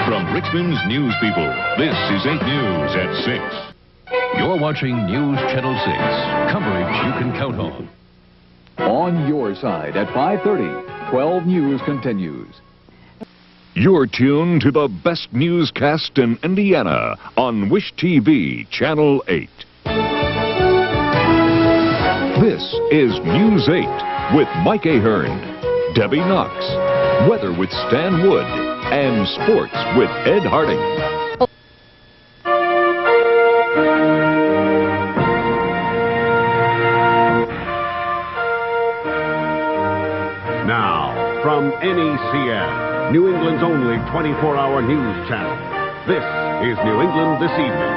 From Richmond's news people, this is 8 News at 6. You're watching News Channel 6. Coverage you can count on. On your side at 5:30, 12 News continues. You're tuned to the best newscast in Indiana on Wish TV, Channel 8. This is News 8 with Mike Ahern, Debbie Knox, weather with Stan Wood, and sports with Ed Harding. Now, from NECN, New England's only 24-hour news channel, this is New England This Evening.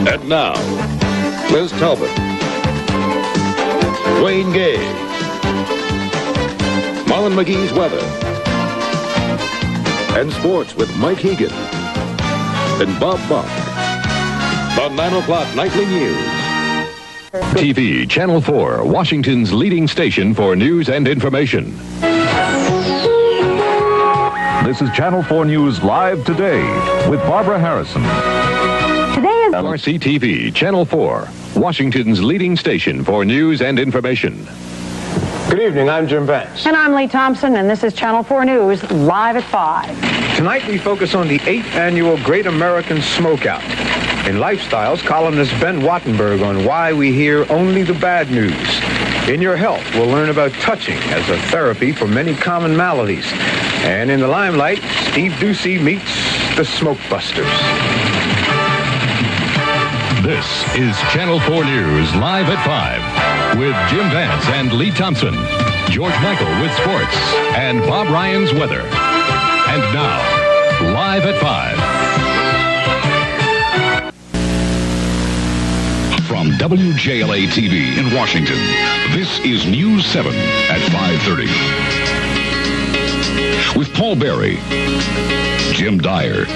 And now, Liz Talbot, Wayne Gay, Marlon McGee's weather, and sports with Mike Hegan and Bob Buck. The 9 o'clock nightly news. TV, Channel 4, Washington's leading station for news and information. This is Channel 4 News Live Today with Barbara Harrison. Today is RCTV, Channel 4, Washington's leading station for news and information. Good evening, I'm Jim Vance. And I'm Lee Thompson, and this is Channel 4 News, live at 5. Tonight we focus on the 8th annual Great American Smokeout. In Lifestyles, columnist Ben Wattenberg on why we hear only the bad news. In Your Health, we'll learn about touching as a therapy for many common maladies. And in the Limelight, Steve Ducey meets the Smoke Busters. This is Channel 4 News live at 5 with Jim Vance and Lee Thompson, George Michael with sports, and Bob Ryan's weather. And now, live at 5. From WJLA TV in Washington, this is News 7 at 5:30. With Paul Berry, Jim Dyer,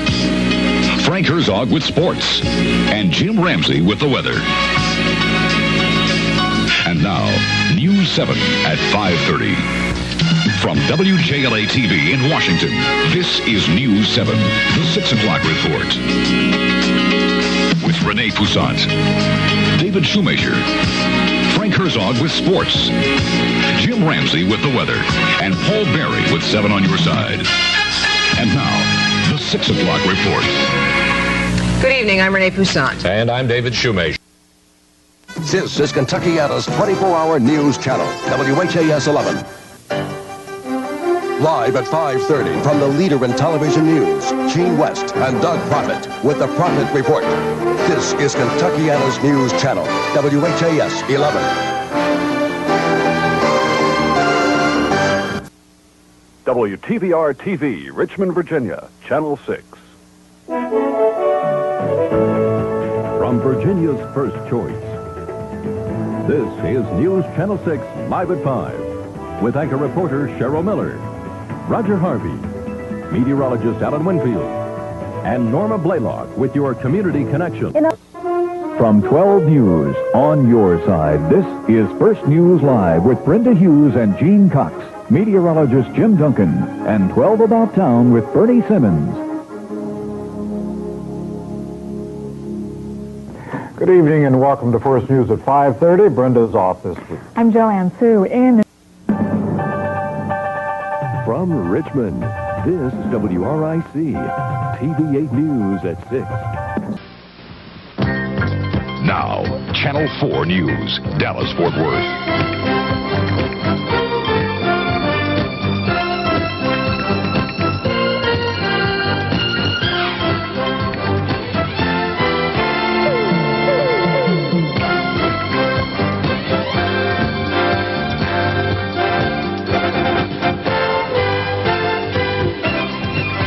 Frank Herzog with sports, and Jim Ramsey with the weather. And now, News 7 at 5:30. From WJLA TV in Washington, this is News 7, the 6 o'clock report. With Renee Poussaint, David Shoemaker, Frank Herzog with sports, Jim Ramsey with the weather, and Paul Berry with 7 on your side. And now, the 6 o'clock report. Good evening, I'm Renee Poussaint. And I'm David Shoemaker. This is Kentuckiana's 24-hour news channel, WHAS 11. Live at 5:30 from the leader in television news, Gene West and Doug Prophet with the Prophet Report. This is Kentuckiana's news channel, WHAS 11. WTVR-TV, Richmond, Virginia, Channel 6. From Virginia's first choice, this is News Channel 6, live at 5, with anchor reporter Cheryl Miller, Roger Harvey, meteorologist Alan Winfield, and Norma Blaylock with your Community Connection. From 12 News, on your side, this is First News Live with Brenda Hughes and Gene Cox, meteorologist Jim Duncan, and 12 About Town with Bernie Simmons. Good evening and welcome to First News at 5:30. Brenda's off this week. I'm Joanne Sue in. From Richmond, this is WRIC, TV8 News at 6. Now, Channel 4 News, Dallas-Fort Worth.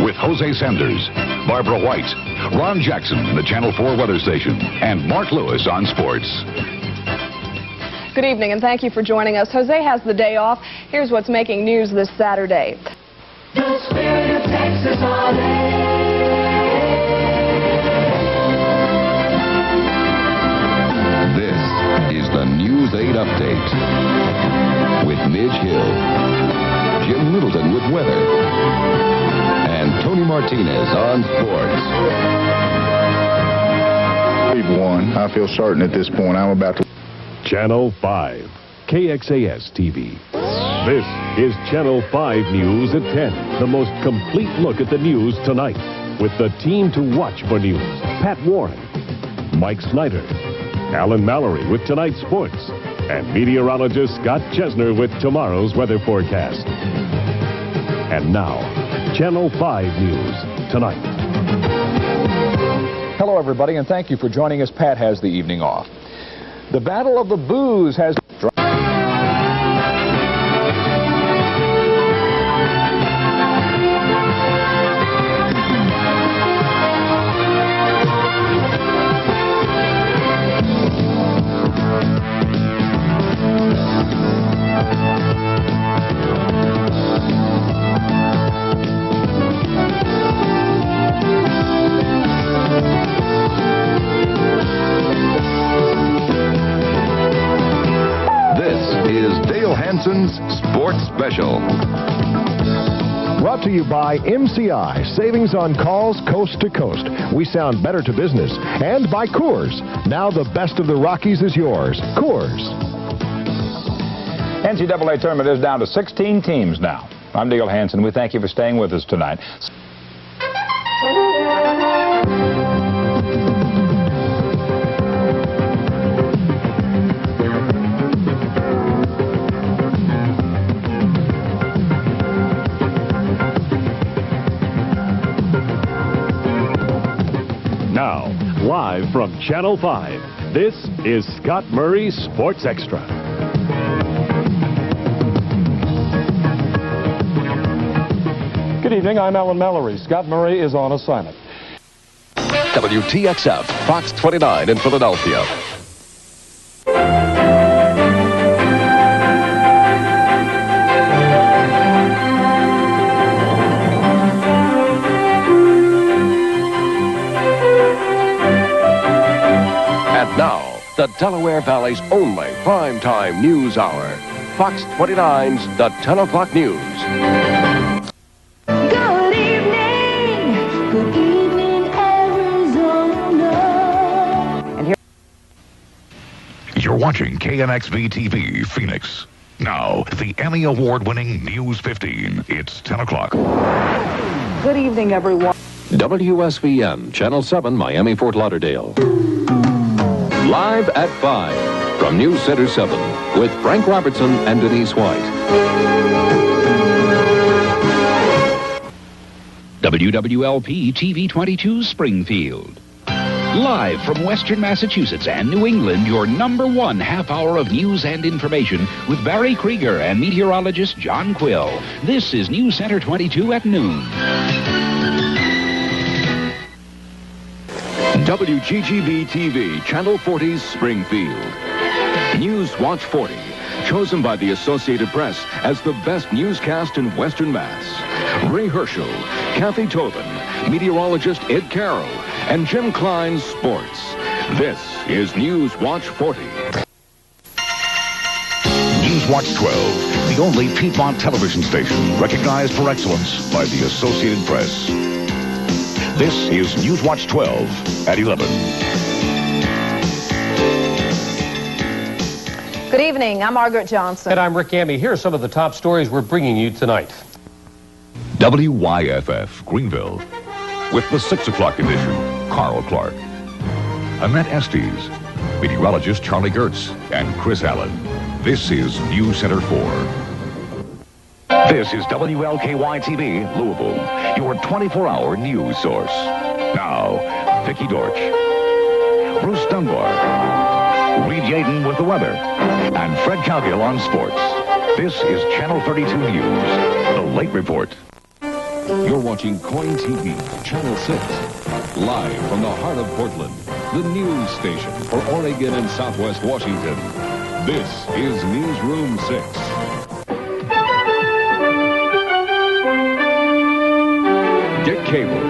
With Jose Sanders, Barbara White, Ron Jackson, the Channel 4 weather station, and Mark Lewis on sports. Good evening, and thank you for joining us. Jose has the day off. Here's what's making news this Saturday. The spirit of Texas all day. This State Update with Midge Hill, Jim Littleton with weather, and Tony Martinez on sports. We've won. I feel certain at this point. I'm about to... Channel 5, KXAS TV. This is Channel 5 News at 10. The most complete look at the news tonight. With the team to watch for news. Pat Warren, Mike Snyder, Alan Mallory with tonight's sports, and meteorologist Scott Chesner with tomorrow's weather forecast. And now, Channel 5 News tonight. Hello, everybody, and thank you for joining us. Pat has the evening off. The Battle of the Booze has... Sports Special. Brought to you by MCI, savings on calls coast to coast. We sound better to business. And by Coors. Now the best of the Rockies is yours. Coors. NCAA tournament is down to 16 teams now. I'm Neil Hansen. We thank you for staying with us tonight. Now, live from Channel 5, this is Scott Murray's Sports Extra. Good evening, I'm Alan Mallory. Scott Murray is on assignment. WTXF, Fox 29 in Philadelphia. And now, the Delaware Valley's only primetime news hour. Fox 29's The 10 O'Clock News. Good evening, Arizona. And here... You're watching KNXV TV, Phoenix. Now, the Emmy Award-winning News 15. It's 10 o'clock. Good evening, everyone. WSVN, Channel 7, Miami, Fort Lauderdale. Live at 5 from News Center 7 with Frank Robertson and Denise White. WWLP TV 22 Springfield. Live from Western Massachusetts and New England, your #1 half hour of news and information with Barry Krieger and meteorologist John Quill. This is News Center 22 at noon. WGGB TV, Channel 40's Springfield. News Watch 40, chosen by the Associated Press as the best newscast in Western Mass. Ray Herschel, Kathy Tobin, meteorologist Ed Carroll, and Jim Klein's Sports. This is News Watch 40. News Watch 12, the only Piedmont television station recognized for excellence by the Associated Press. This is News Watch 12 at 11. Good evening. I'm Margaret Johnson. And I'm Rick Amey. Here are some of the top stories we're bringing you tonight. WYFF, Greenville. With the 6 o'clock edition, Carl Clark. Annette Estes, meteorologist Charlie Gertz, and Chris Allen. This is News Center 4. This is WLKY-TV, Louisville, your 24-hour news source. Now, Vicki Dorch, Bruce Dunbar, Reed Yaden with the weather, and Fred Cowgill on sports. This is Channel 32 News, the Late Report. You're watching Coin TV, Channel 6. Live from the heart of Portland, the news station for Oregon and Southwest Washington. This is Newsroom 6. Dick Cable,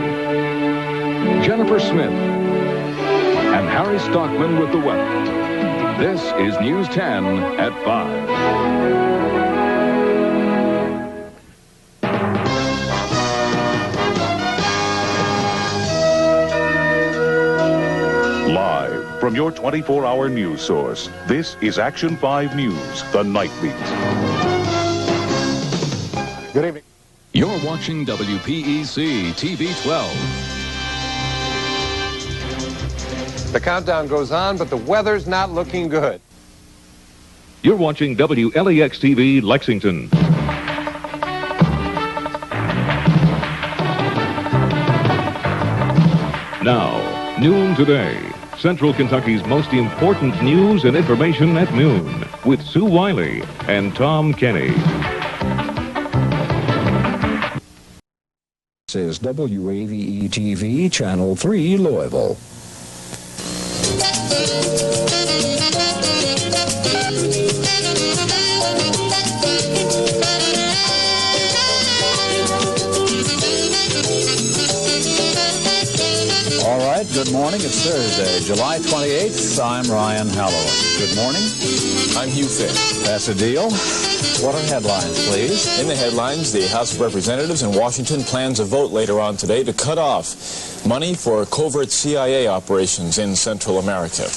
Jennifer Smith, and Harry Stockman with the weather. This is News 10 at 5. Live from your 24-hour news source, this is Action 5 News, the Night Beat. Good evening. You're watching WPEC TV 12. The countdown goes on, but the weather's not looking good. You're watching WLEX TV Lexington. Now, noon today. Central Kentucky's most important news and information at noon with Sue Wiley and Tom Kenny. This is WAVE-TV, Channel 3, Louisville. All right, good morning. It's Thursday, July 28th. I'm Ryan Hallowell. Good morning. I'm Hugh Finn. That's a deal. What are headlines, please? In the headlines, the House of Representatives in Washington plans a vote later on today to cut off money for covert CIA operations in Central America.